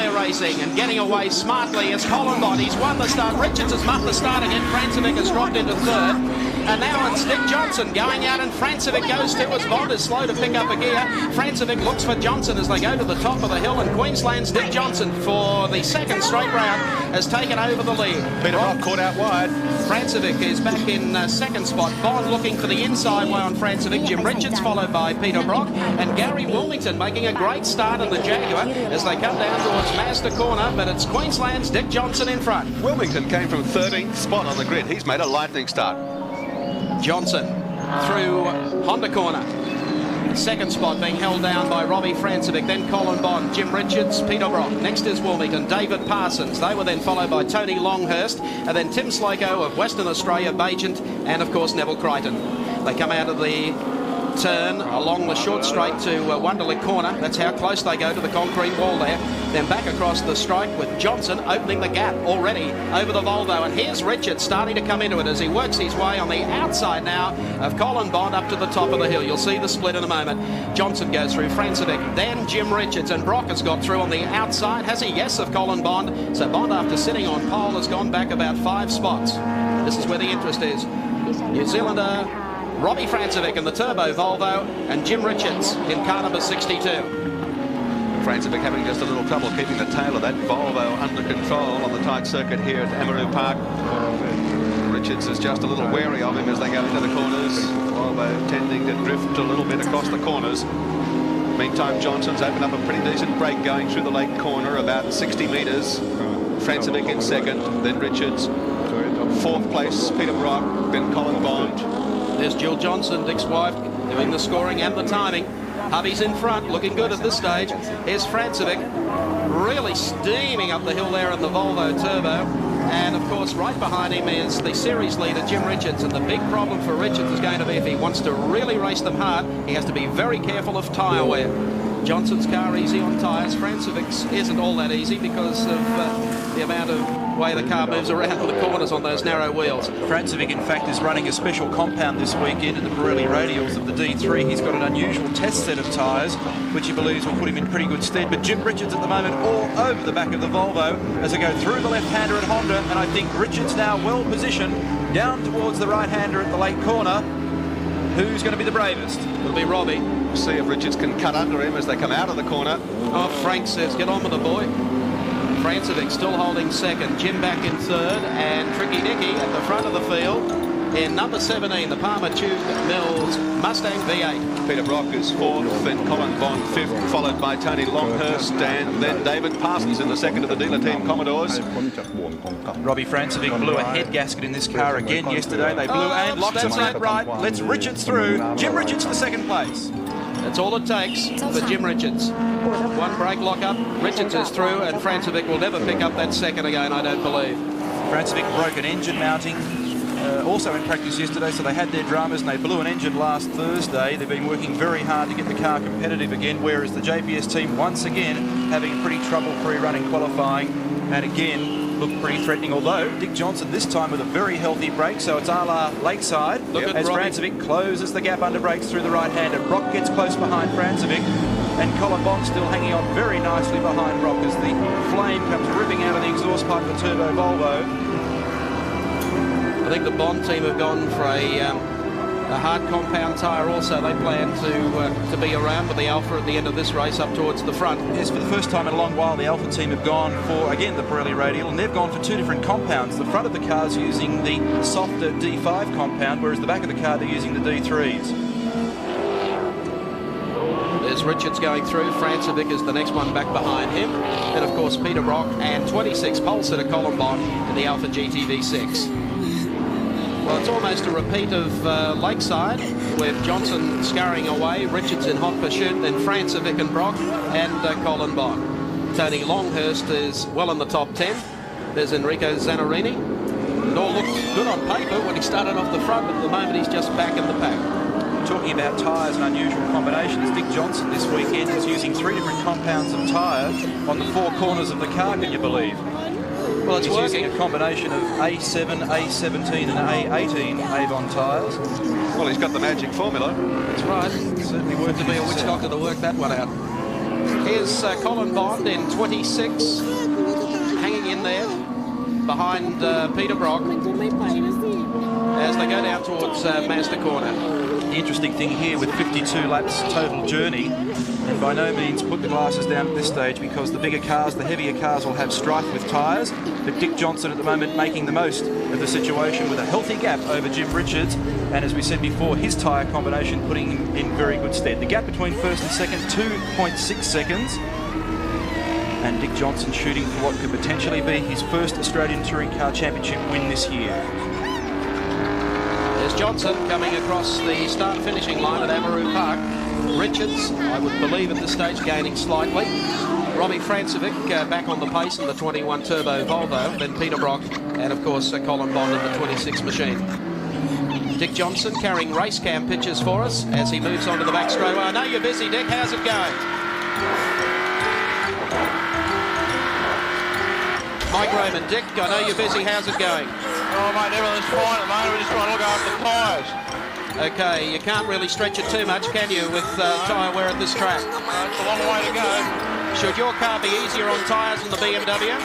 they're racing, and getting away smartly is Colin Bond. He's won the start. Richards has muffed the start again. Francevic has dropped into third. And now it's Dick Johnson going out, and Francevic goes to as Bond is slow to pick up a gear. Francevic looks for Johnson as they go to the top of the hill, and Queensland's Dick Johnson for the second straight round has taken over the lead. Peter Brock caught out wide. Francevic is back in second spot. Bond looking for the inside way on Francevic. Jim Richards followed by Peter Brock, and Gary Wilmington making a great start in the Jaguar as they come down towards Mazda Corner, but it's Queensland's Dick Johnson in front. Wilmington came from 13th spot on the grid. He's made a lightning start. Johnson through Honda Corner. Second spot being held down by Robbie Francevic, then Colin Bond, Jim Richards, Peter Brock. Next is Wilmington, David Parsons. They were then followed by Tony Longhurst, and then Tim Slako of Western Australia, Bagent, and of course Neville Crichton. They come out of the turn along the short straight to Wonderlic Corner. That's how close they go to the concrete wall there. Then back across the strike with Johnson opening the gap already over the Volvo. And here's Richards starting to come into it as he works his way on the outside now of Colin Bond up to the top of the hill. You'll see the split in a moment. Johnson goes through Francevic, then Jim Richards, and Brock has got through on the outside. Has he? Yes, of Colin Bond. So Bond, after sitting on pole, has gone back about 5 spots. This is where the interest is. New Zealander Robbie Francevic in the Turbo Volvo, and Jim Richards in car number 62. Francevic having just a little trouble keeping the tail of that Volvo under control on the tight circuit here at Amaroo Park. Richards is just a little wary of him as they go into the corners. Volvo tending to drift a little bit across the corners. Meantime, Johnson's opened up a pretty decent break going through the lake corner, about 60 metres. Francevic in second, then Richards. Fourth place, Peter Brock, then Colin Bond. There's Jill Johnson, Dick's wife, doing the scoring and the timing. Hubby's in front, looking good at this stage. Here's Francevic, really steaming up the hill there in the Volvo Turbo. And, of course, right behind him is the series leader, Jim Richards. And the big problem for Richards is going to be, if he wants to really race them hard, he has to be very careful of tyre wear. Johnson's car easy on tyres. Francevic's isn't all that easy because of the amount of way the car moves around the corners on those narrow wheels. Francevic, in fact, is running a special compound this weekend in the Pirelli radials of the D3. He's got an unusual test set of tyres, which he believes will put him in pretty good stead. But Jim Richards at the moment all over the back of the Volvo as they go through the left-hander at Honda. And I think Richards now well positioned down towards the right-hander at the late corner. Who's going to be the bravest? It'll be Robbie. We'll see if Richards can cut under him as they come out of the corner. Oh, Frank says, get on with the boy. Francevic still holding second, Jim back in third, and Tricky Nicky at the front of the field in number 17, the Palmer Tube Mills Mustang V8. Peter Brock is fourth, then Colin Bond fifth, followed by Tony Longhurst, and then David Parsons in the second of the dealer team Commodores. Robbie Francevic blew a head gasket in this car again yesterday. They blew and locks him right. Let's Richards through. Jim Richards for second place. That's all it takes for Jim Richards. One brake lock-up, Richards is through, and Francevic will never pick up that second again, I don't believe. Francevic broke an engine mounting also in practice yesterday, so they had their dramas and they blew an engine last Thursday. They've been working very hard to get the car competitive again, whereas the JPS team once again having a pretty trouble-free run in qualifying, and again looked pretty threatening, although Dick Johnson this time with a very healthy break, so it's a la Lakeside. Look at as Robbie. Francevic closes the gap under brakes through the right-hander. Brock gets close behind Francevic, and Colin Bond still hanging on very nicely behind Brock as the flame comes ripping out of the exhaust pipe of the Turbo Volvo. I think the Bond team have gone for a hard compound tyre also. They plan to be around with the Alpha at the end of this race up towards the front. Yes, for the first time in a long while, the Alpha team have gone for, again, the Pirelli radial, and they've gone for two different compounds. The front of the car's using the softer D5 compound, whereas the back of the car, they're using the D3s. There's Richards going through. Francevic is the next one back behind him. And, of course, Peter Brock and 26 pole sitter Colin Bond in the Alpha GTV6. Well, it's almost a repeat of Lakeside, with Johnson scurrying away, Richards in hot pursuit, then Francevic and Brock, and Colin Bond. Tony Longhurst is well in the top 10. There's Enrico Zannarini. It all looked good on paper when he started off the front, but at the moment he's just back in the pack. Talking about tyres and unusual combinations, Dick Johnson this weekend is using 3 different compounds of tyre on the 4 corners of the car, can you believe? Well, it's He's working. using a combination of A7, A17 and A18 Avon tyres. Well, he's got the magic formula. That's right. Certainly worked to be a witch doctor to work that one out. Here's Colin Bond in 26, hanging in there behind Peter Brock as they go down towards Mazda Corner. The interesting thing here with 52 laps total journey, and by no means put the glasses down at this stage, because the bigger cars, the heavier cars will have strife with tyres, but Dick Johnson at the moment making the most of the situation with a healthy gap over Jim Richards, and as we said before, his tyre combination putting him in very good stead. The gap between first and second, 2.6 seconds, and Dick Johnson shooting for what could potentially be his first Australian Touring Car Championship win this year. There's Johnson coming across the start-finishing line at Amaroo Park. Richards, I would believe at this stage, gaining slightly. Robbie Francevic back on the pace in the 21 Turbo Volvo. Then Peter Brock and, of course, Colin Bond in the 26 machine. Dick Johnson carrying race cam pictures for us as he moves on to the back straight. I know you're busy, Dick. How's it going? Mike Raymond, Dick, I know you're busy. How's it going? Oh, mate, everything's fine at the moment. We're just trying to look after the tyres. Okay, you can't really stretch it too much, can you, with tyre wear at this track? It's a long way to go. Should your car be easier on tyres than the BMW?